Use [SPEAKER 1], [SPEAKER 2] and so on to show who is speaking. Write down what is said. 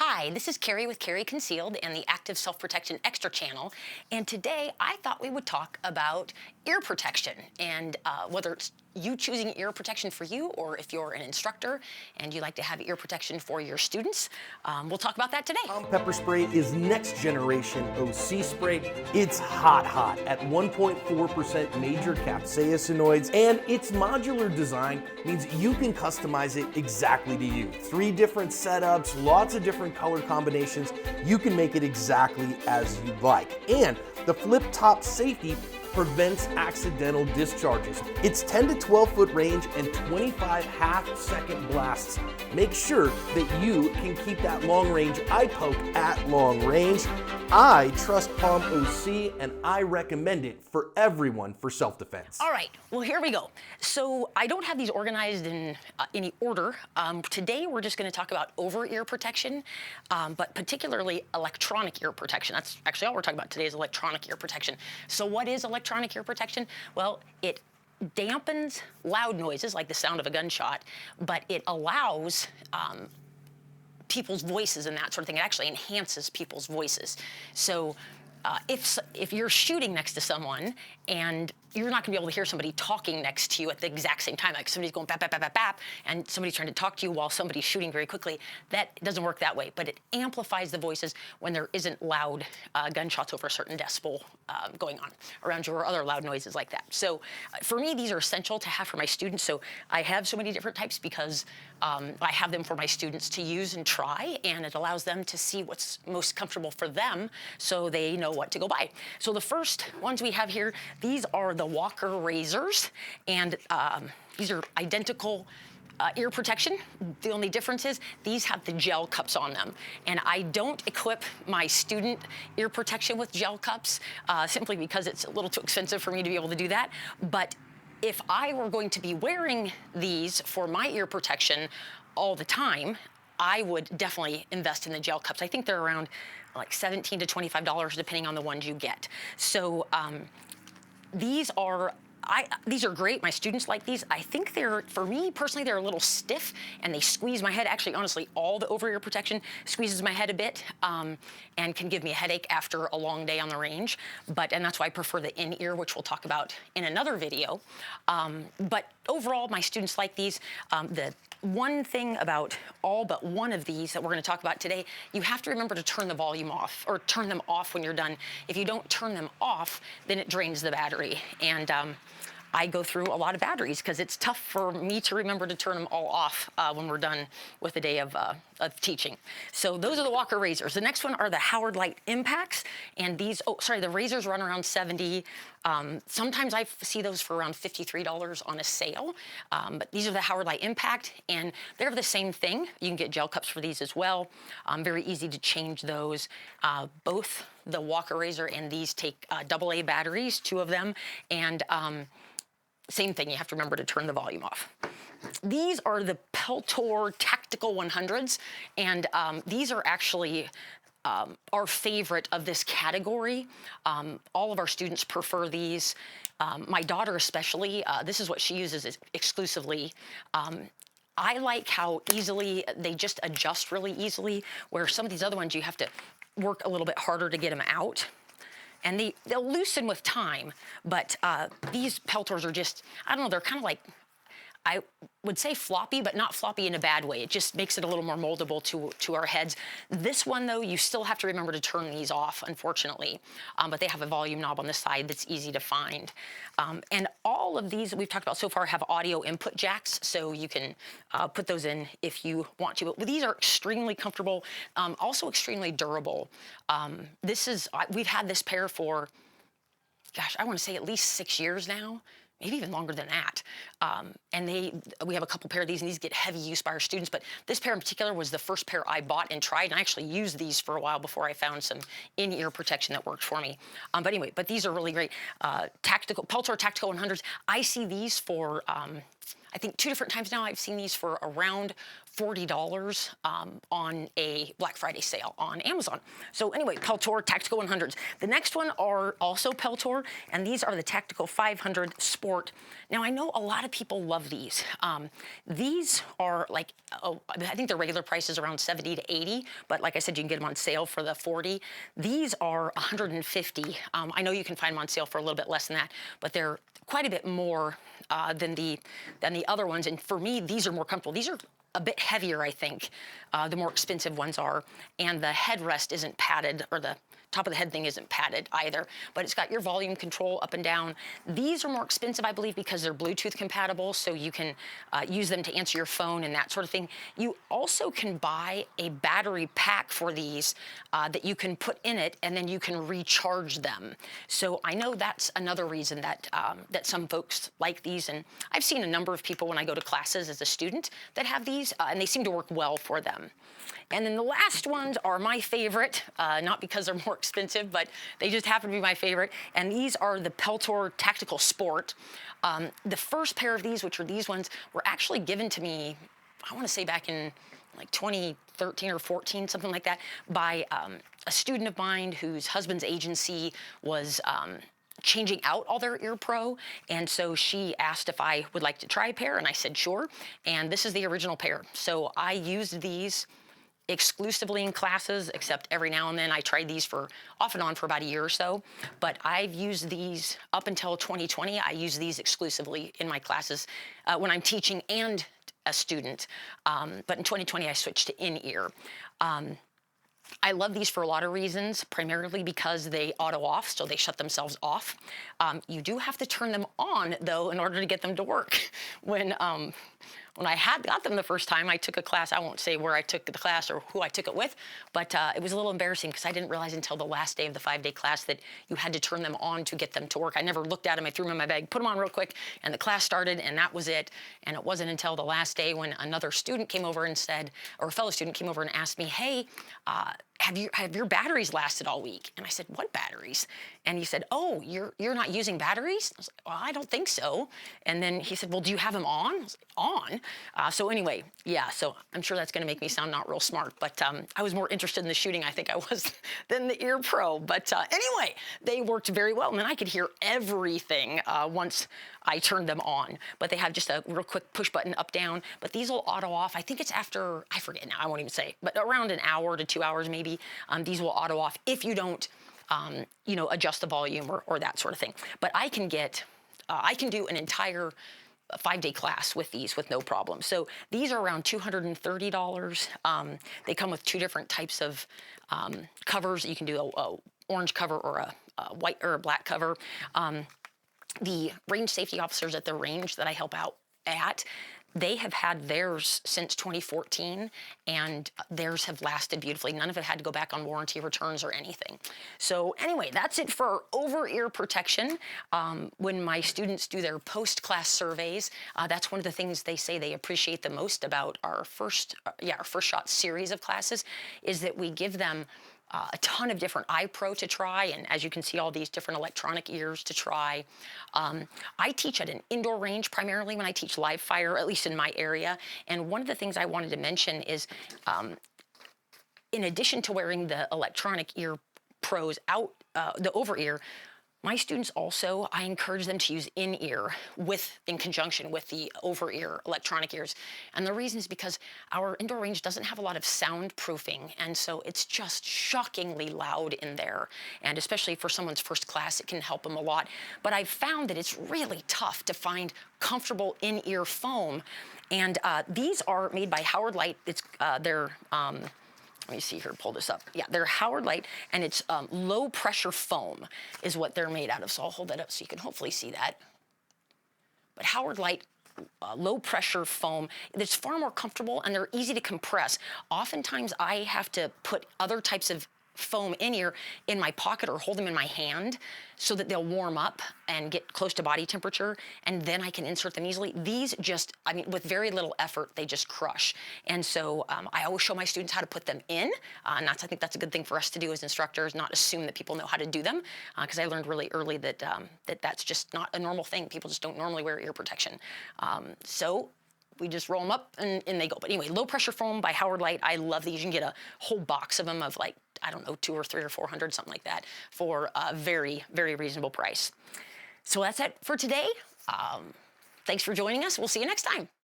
[SPEAKER 1] Hi, this is Kaery with Kaery Concealed and the Active Self-Protection Extra channel. And today I thought we would talk about ear protection and whether it's you choosing ear protection for you or if you're an instructor and you like to have ear protection for your students. We'll talk about that today.
[SPEAKER 2] Pepper spray is next generation OC spray. It's hot at 1.4% major capsaicinoids, and its modular design means you can customize it exactly to you. 3 different setups, lots of different color combinations. You can make it exactly as you like. And the flip top safety prevents accidental discharges. It's 10 to 12 foot range and 25 half-second blasts. Make sure that you can keep that long range eye poke at long range. I trust Palm OC and I recommend it for everyone for self-defense.
[SPEAKER 1] All right, well, here we go. So I don't have these organized in any order. Today we're just going to talk about over-ear protection, but particularly electronic ear protection. That's actually all we're talking about today is electronic ear protection. So what is electronic ear protection? Well, it dampens loud noises like the sound of a gunshot, but it allows people's voices and that sort of thing. It actually enhances people's voices. So if you're shooting next to someone and you're not going to be able to hear somebody talking next to you at the exact same time, like somebody's going bap, bap, bap, bap, bap, and somebody's trying to talk to you while somebody's shooting very quickly, that doesn't work that way. But it amplifies the voices when there isn't loud gunshots over a certain decibel going on around you or other loud noises like that. So for me, these are essential to have for my students. So I have so many different types because I have them for my students to use and try, and it allows them to see what's most comfortable for them so they know what to go buy. So the first ones we have here, these are the Walker razors, and these are identical ear protection. The only difference is these have the gel cups on them, and I don't equip my student ear protection with gel cups simply because it's a little too expensive for me to be able to do that. But if I were going to be wearing these for my ear protection all the time, I would definitely invest in the gel cups. I think they're around like $17 to $25 depending on the ones you get. So these are great. My students like these. I think for me personally, they're a little stiff and they squeeze my head. Actually, honestly, all the over-ear protection squeezes my head a bit and can give me a headache after a long day on the range. And that's why I prefer the InEar, which we'll talk about in another video. But overall, my students like these. The one thing about all but one of these that we're going to talk about today, you have to remember to turn the volume off or turn them off when you're done. If you don't turn them off, then it drains the battery. And I go through a lot of batteries because it's tough for me to remember to turn them all off when we're done with a day of teaching. So those are the Walker razors. The next one are the Howard Light Impacts, and these, the razors run around $70. Sometimes I see those for around $53 on a sale, but these are the Howard Light Impact, and they're the same thing. You can get gel cups for these as well. Very easy to change those. Both the Walker razor and these take AA batteries, 2 of them, and same thing, you have to remember to turn the volume off. These are the Peltor Tactical 100s, and these are actually our favorite of this category. All of our students prefer these. My daughter especially, this is what she uses exclusively. I like how easily they just adjust really easily, where some of these other ones you have to work a little bit harder to get them out. And they'll loosen with time, but these Peltors are just, I don't know, they're kind of like, I would say floppy, but not floppy in a bad way. It just makes it a little more moldable to our heads. This one, though, you still have to remember to turn these off, unfortunately. But they have a volume knob on the side that's easy to find. And all of these that we've talked about so far have audio input jacks, so you can put those in if you want to. But these are extremely comfortable, also extremely durable. We've had this pair for, gosh, I want to say at least 6 years now. Maybe even longer than that. And we have a couple pair of these, and these get heavy use by our students, but this pair in particular was the first pair I bought and tried, and I actually used these for a while before I found some in-ear protection that worked for me. But these are really great. Peltor Tactical 100s, I see these for I think 2 different times now I've seen these for around $40 on a Black Friday sale on Amazon. So anyway, Peltor Tactical 100s. The next one are also Peltor, and these are the Tactical 500 Sport. Now I know a lot of people love these. These are like, I think the regular price is around 70 to 80, but like I said, you can get them on sale for the 40. These are 150. I know you can find them on sale for a little bit less than that, but they're quite a bit more than the other ones. And for me, these are more comfortable. These are a bit heavier, I think, the more expensive ones are. And the headrest isn't padded, or the top of the head thing isn't padded either, but it's got your volume control up and down. These are more expensive, I believe, because they're Bluetooth compatible, so you can use them to answer your phone and that sort of thing. You also can buy a battery pack for these that you can put in it, and then you can recharge them. So I know that's another reason that that some folks like these, and I've seen a number of people when I go to classes as a student that have these, and they seem to work well for them. And then the last ones are my favorite, not because they're more expensive, but they just happen to be my favorite. And these are the Peltor Tactical Sport. The first pair of these, which are these ones, were actually given to me, I want to say back in like 2013 or 14, something like that, by a student of mine whose husband's agency was changing out all their Ear Pro, and so she asked if I would like to try a pair, and I said sure, and this is the original pair. So I used these exclusively in classes, except every now and then I tried these for off and on for about a year or so, but I've used these up until 2020. I use these exclusively in my classes when I'm teaching and a student, but in 2020 I switched to InEar. I love these for a lot of reasons, primarily because they auto off, so they shut themselves off. You do have to turn them on, though, in order to get them to work. When I got them the first time, I took a class. I won't say where I took the class or who I took it with, but it was a little embarrassing because I didn't realize until the last day of the 5-day class that you had to turn them on to get them to work. I never looked at them. I threw them in my bag, put them on real quick, and the class started, and that was it. And it wasn't until the last day when another student came over and said, or a fellow student came over and asked me, hey, have your batteries lasted all week? And I said, what batteries? And he said, oh, you're not using batteries? I was like, well, I don't think so. And then he said, well, do you have them on? I was like, on? So anyway, yeah, so I'm sure that's going to make me sound not real smart, but I was more interested in the shooting, I think I was, than the Ear Pro. But anyway, they worked very well, and then I could hear everything once I turned them on. But they have just a real quick push button up, down, but these will auto off. I think it's after, I forget now, I won't even say, but around an hour to 2 hours maybe, these will auto off if you don't, adjust the volume or that sort of thing. But I can do an entire 5-day class with these with no problem. So these are around $230. They come with 2 different types of covers. You can do a orange cover or a white or a black cover. The range safety officers at the range that I help out at, they have had theirs since 2014, and theirs have lasted beautifully. None of it had to go back on warranty returns or anything. So anyway, that's it for over-ear protection. When my students do their post-class surveys, that's one of the things they say they appreciate the most about our first shot series of classes, is that we give them a ton of different eye pro to try, and as you can see, all these different electronic ears to try. I teach at an indoor range primarily when I teach live fire, at least in my area. And one of the things I wanted to mention is, in addition to wearing the electronic ear pros out, the over ear, my students also, I encourage them to use InEar in conjunction with the over-ear electronic ears. And the reason is because our indoor range doesn't have a lot of soundproofing, and so it's just shockingly loud in there. And especially for someone's first class, it can help them a lot. But I've found that it's really tough to find comfortable InEar foam. And these are made by Howard Light. Let me see here, pull this up. Yeah, they're Howard Light, and it's low pressure foam is what they're made out of. So I'll hold that up so you can hopefully see that. But Howard Light low pressure foam, it's far more comfortable, and they're easy to compress. Oftentimes I have to put other types of foam in-ear in my pocket or hold them in my hand so that they'll warm up and get close to body temperature, and then I can insert them easily. These just, I mean, with very little effort, they just crush. And so I always show my students how to put them in, and I think that's a good thing for us to do as instructors, not assume that people know how to do them, because I learned really early that, that's just not a normal thing. People just don't normally wear ear protection. So we just roll them up and they go. But anyway, low pressure foam by Howard Light. I love these. You can get a whole box of them of like, I don't know, 2 or 3 or 400, something like that, for a very, very reasonable price. So that's it for today. Thanks for joining us. We'll see you next time.